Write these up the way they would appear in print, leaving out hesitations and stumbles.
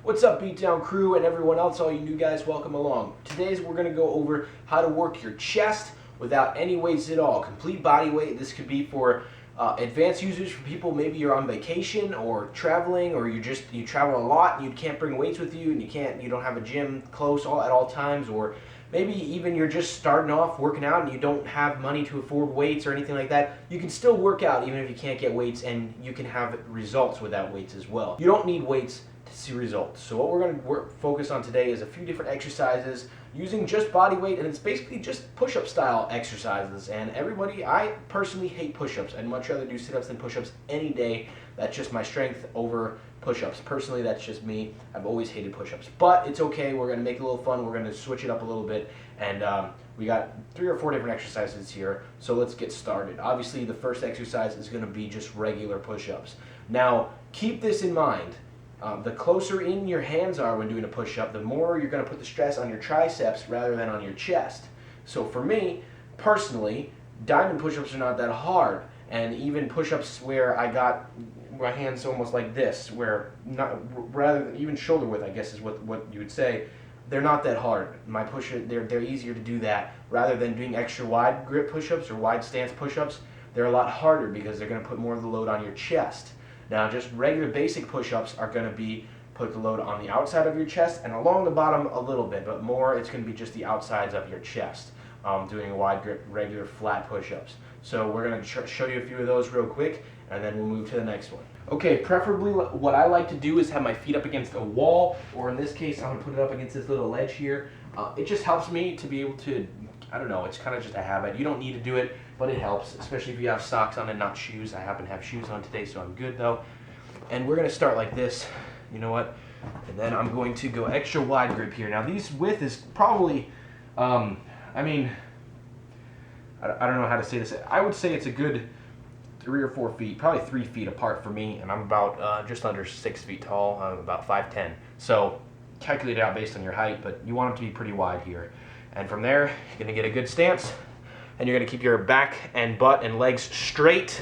What's up, Beatdown crew and everyone else, all you new guys, welcome along. Today we're going to go over how to work your chest without any weights at all. Complete body weight. This could be for advanced users, for people maybe you're on vacation or traveling, or you travel a lot and you can't bring weights with you and you don't have a gym close at all times, or maybe even you're just starting off working out and you don't have money to afford weights or anything like that. You can still work out even if you can't get weights, and you can have results without weights as well. You don't need weights to see results. So what we're going to focus on today is a few different exercises using just body weight, and it's basically just push-up style exercises. And I personally hate push-ups. I'd much rather do sit-ups than push-ups any day. That's just my strength over push-ups. Personally, that's just me. I've always hated push-ups, but it's okay. We're going to make it a little fun. We're going to switch it up a little bit, and we got 3 or 4 different exercises here, so let's get started. Obviously, the first exercise is going to be just regular push-ups. Now, keep this in mind. The closer in your hands are when doing a push-up, the more you're going to put the stress on your triceps rather than on your chest. So for me, personally, diamond push-ups are not that hard, and even push-ups where I got my hands almost like this, rather than even shoulder width, I guess is what you would say, they're not that hard. They're easier to do that rather than doing extra wide grip push-ups or wide stance push-ups. They're a lot harder because they're going to put more of the load on your chest. Now, just regular basic push-ups are going to put the load on the outside of your chest and along the bottom a little bit, but more it's going to be just the outsides of your chest, doing a wide grip, regular flat push-ups. So we're going to show you a few of those real quick, and then we'll move to the next one. Okay, preferably what I like to do is have my feet up against a wall, or in this case, I'm going to put it up against this little ledge here. It just helps me to be able to, I don't know, it's kind of just a habit. You don't need to do it, but it helps, especially if you have socks on and not shoes. I happen to have shoes on today, so I'm good though. And we're going to start like this, you know what? And then I'm going to go extra wide grip here. Now, these width is probably, I don't know how to say this. I would say it's a good 3 or 4 feet, probably 3 feet apart for me, and I'm about just under 6 feet tall. I'm about 5'10". So calculate it out based on your height, but you want them to be pretty wide here. And from there, you're going to get a good stance, and you're going to keep your back and butt and legs straight.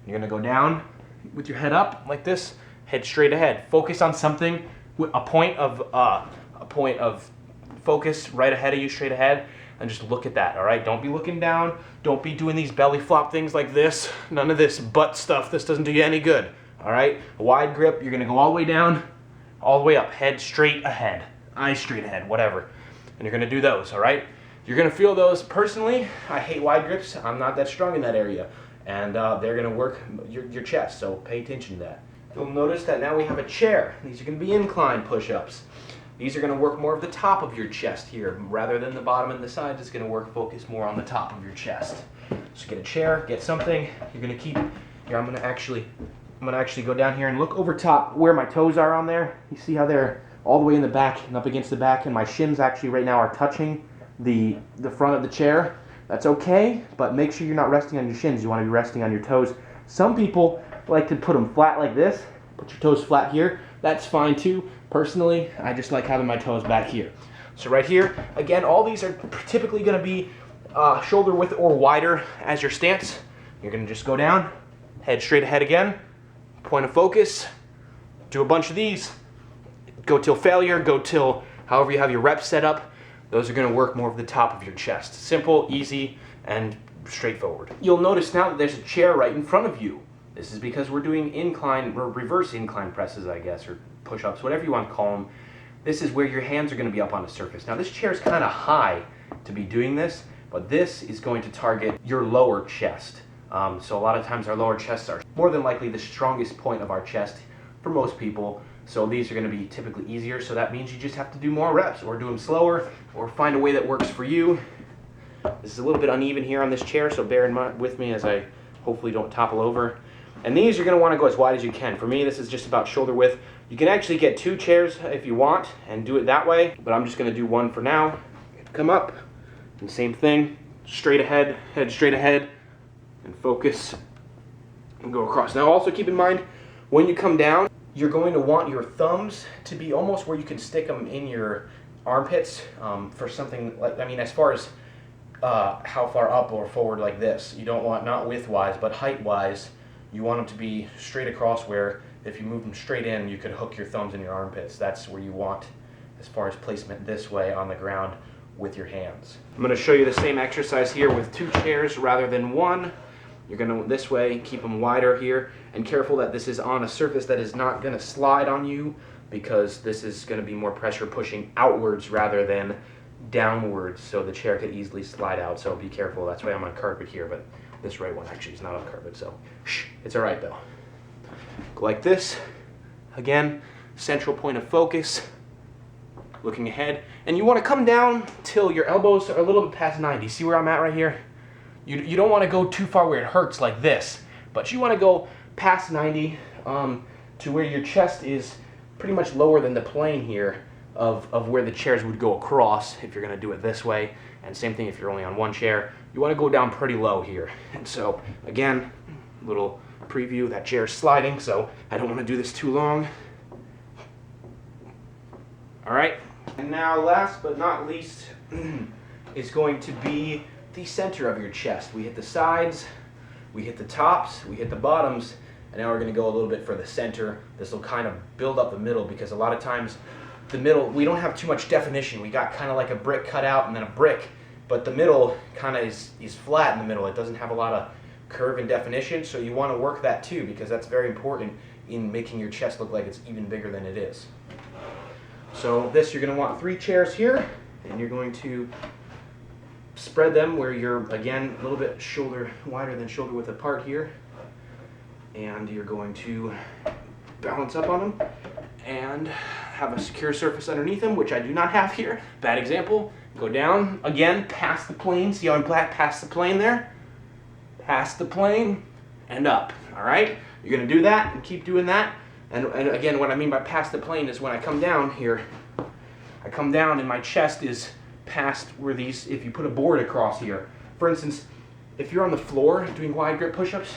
You're going to go down with your head up like this, head straight ahead. Focus on something, a point of focus right ahead of you, straight ahead, and just look at that, all right? Don't be looking down. Don't be doing these belly flop things like this. None of this butt stuff. This doesn't do you any good, all right? A wide grip, you're going to go all the way down, all the way up, head straight ahead, eyes straight ahead, whatever. And you're going to do those, all right? You're going to feel those. Personally, I hate wide grips. I'm not that strong in that area. And they're going to work your chest, so pay attention to that. You'll notice that now we have a chair. These are going to be incline push-ups. These are going to work more of the top of your chest here, rather than the bottom and the sides. It's going to focus more on the top of your chest. So get a chair, get something. You're going to keep, here I'm going to actually go down here and look over top where my toes are on there. You see how they're all the way in the back and up against the back, and my shins actually right now are touching the front of the chair. That's okay, but make sure you're not resting on your shins. You want to be resting on your toes. Some people like to put them flat like this. Put your toes flat here. That's fine too. Personally, I just like having my toes back here. So right here, again, all these are typically going to be shoulder width or wider as your stance. You're going to just go down, head straight ahead again, point of focus, do a bunch of these, go till failure, go till however you have your reps set up. Those are going to work more of the top of your chest. Simple, easy, and straightforward. You'll notice now that there's a chair right in front of you. This is because we're doing incline or reverse incline presses, I guess, or push-ups, whatever you want to call them. This is where your hands are going to be up on the surface. Now, this chair is kind of high to be doing this, but this is going to target your lower chest. So a lot of times our lower chests are more than likely the strongest point of our chest for most people. So these are going to be typically easier, so that means you just have to do more reps or do them slower or find a way that works for you. This is a little bit uneven here on this chair, so bear in mind with me as I hopefully don't topple over. And these you're going to want to go as wide as you can. For me, this is just about shoulder width. You can actually get 2 chairs if you want and do it that way, but I'm just going to do one for now. Come up, and same thing, straight ahead, head straight ahead, and focus, and go across. Now also keep in mind, when you come down, you're going to want your thumbs to be almost where you can stick them in your armpits for something like, as far as how far up or forward like this. You don't want, not width-wise, but height-wise, you want them to be straight across where if you move them straight in, you could hook your thumbs in your armpits. That's where you want as far as placement this way on the ground with your hands. I'm going to show you the same exercise here with 2 chairs rather than 1. You're going to, this way, keep them wider here, and careful that this is on a surface that is not going to slide on you, because this is going to be more pressure pushing outwards rather than downwards, so the chair could easily slide out. So be careful. That's why I'm on carpet here, but this right one actually is not on carpet, so it's all right though. Go like this. Again, central point of focus, looking ahead, and you want to come down till your elbows are a little bit past 90. See where I'm at right here? You don't want to go too far where it hurts like this, but you want to go past 90 to where your chest is pretty much lower than the plane here of where the chairs would go across if you're going to do it this way. And same thing if you're only on 1 chair. You want to go down pretty low here. And so, again, little preview, that chair is sliding, so I don't want to do this too long. All right, and now last but not least is going to be the center of your chest. We hit the sides, we hit the tops, we hit the bottoms, and now we're going to go a little bit for the center. This will kind of build up the middle, because a lot of times the middle, we don't have too much definition. We got kind of like a brick cut out and then a brick, but the middle kind of is flat in the middle. It doesn't have a lot of curve and definition, so you want to work that too, because that's very important in making your chest look like it's even bigger than it is. So this, you're going to want 3 chairs here, and you're going to spread them where you're, again, a little bit shoulder wider than shoulder width apart here, and you're going to balance up on them and have a secure surface underneath them, which I do not have here. Bad example. Go down, again, past the plane. See how I'm past the plane there? Past the plane and up, all right? You're gonna do that and keep doing that. And again, what I mean by past the plane is when I come down here, I come down and my chest is past where these, if you put a board across here. For instance, if you're on the floor doing wide grip push-ups,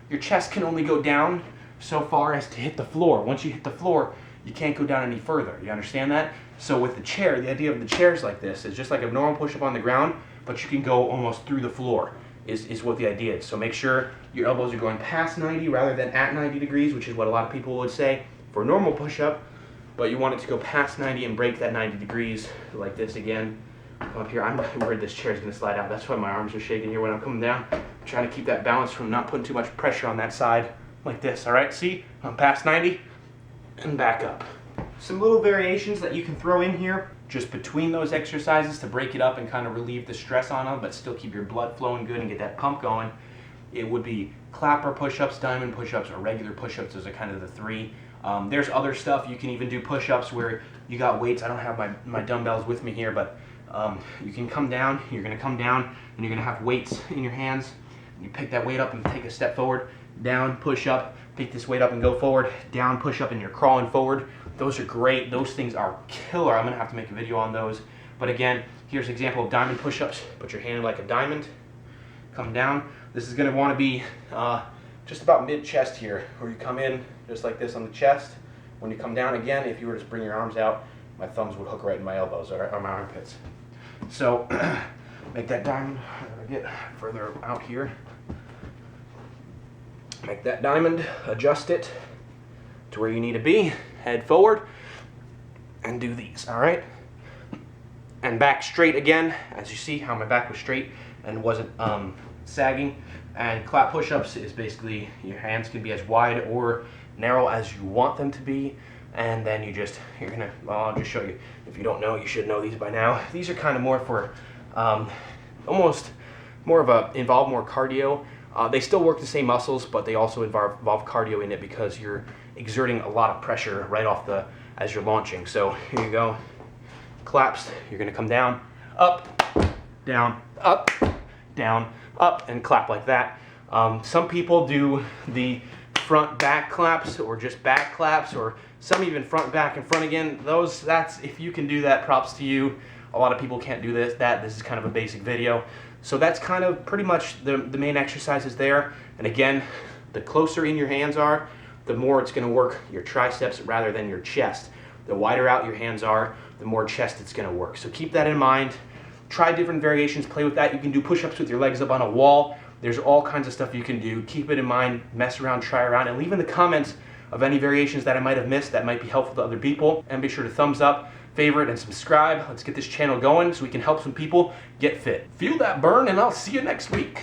your chest can only go down so far as to hit the floor. Once you hit the floor, you can't go down any further. You understand that? So with the chair, the idea of the chairs like this is just like a normal push-up on the ground, but you can go almost through the floor is what the idea is. So make sure your elbows are going past 90 rather than at 90 degrees, which is what a lot of people would say for a normal push-up, but you want it to go past 90 and break that 90 degrees like this again. Up here, I'm worried this chair is going to slide out. That's why my arms are shaking here when I'm coming down. I'm trying to keep that balance from not putting too much pressure on that side like this, all right? See, I'm past 90 and back up. Some little variations that you can throw in here just between those exercises to break it up and kind of relieve the stress on them, but still keep your blood flowing good and get that pump going. It would be clapper push-ups, diamond push-ups, or regular push-ups. Those are kind of the 3. There's other stuff. You can even do push-ups where you got weights. I don't have my dumbbells with me here, but you can come down. You're going to come down and you're going to have weights in your hands. You pick that weight up and take a step forward, down, push up, pick this weight up and go forward, down, push up, and you're crawling forward. Those are great. Those things are killer. I'm going to have to make a video on those. But again, here's an example of diamond push-ups. Put your hand like a diamond. Come down. This is going to want to be just about mid-chest here, where you come in just like this on the chest. When you come down again, if you were to bring your arms out, my thumbs would hook right in my elbows or my armpits. So make that diamond. Get further out here. Make that diamond, adjust it to where you need to be, head forward, and do these, all right? And back straight again, as you see how my back was straight and wasn't sagging. And clap push-ups is basically your hands can be as wide or narrow as you want them to be, and then you're gonna, well, I'll just show you. If you don't know, you should know these by now. These are kind of more for almost more of a, involve more cardio. They still work the same muscles, but they also involve cardio in it because you're exerting a lot of pressure right off the, as you're launching. So here you go, claps, you're gonna come down, up, down, up, and clap like that. Some people do the front back claps or just back claps, or some even front back and front again. That's, if you can do that, props to you. A lot of people can't do this is kind of a basic video. So that's kind of pretty much the main exercises there. And again, the closer in your hands are, the more it's going to work your triceps rather than your chest. The wider out your hands are, the more chest it's going to work. So keep that in mind. Try different variations, play with that. You can do push-ups with your legs up on a wall. There's all kinds of stuff you can do. Keep it in mind, mess around, try around, and leave in the comments of any variations that I might have missed that might be helpful to other people. And be sure to thumbs up, favorite, and subscribe. Let's get this channel going so we can help some people get fit. Feel that burn, and I'll see you next week.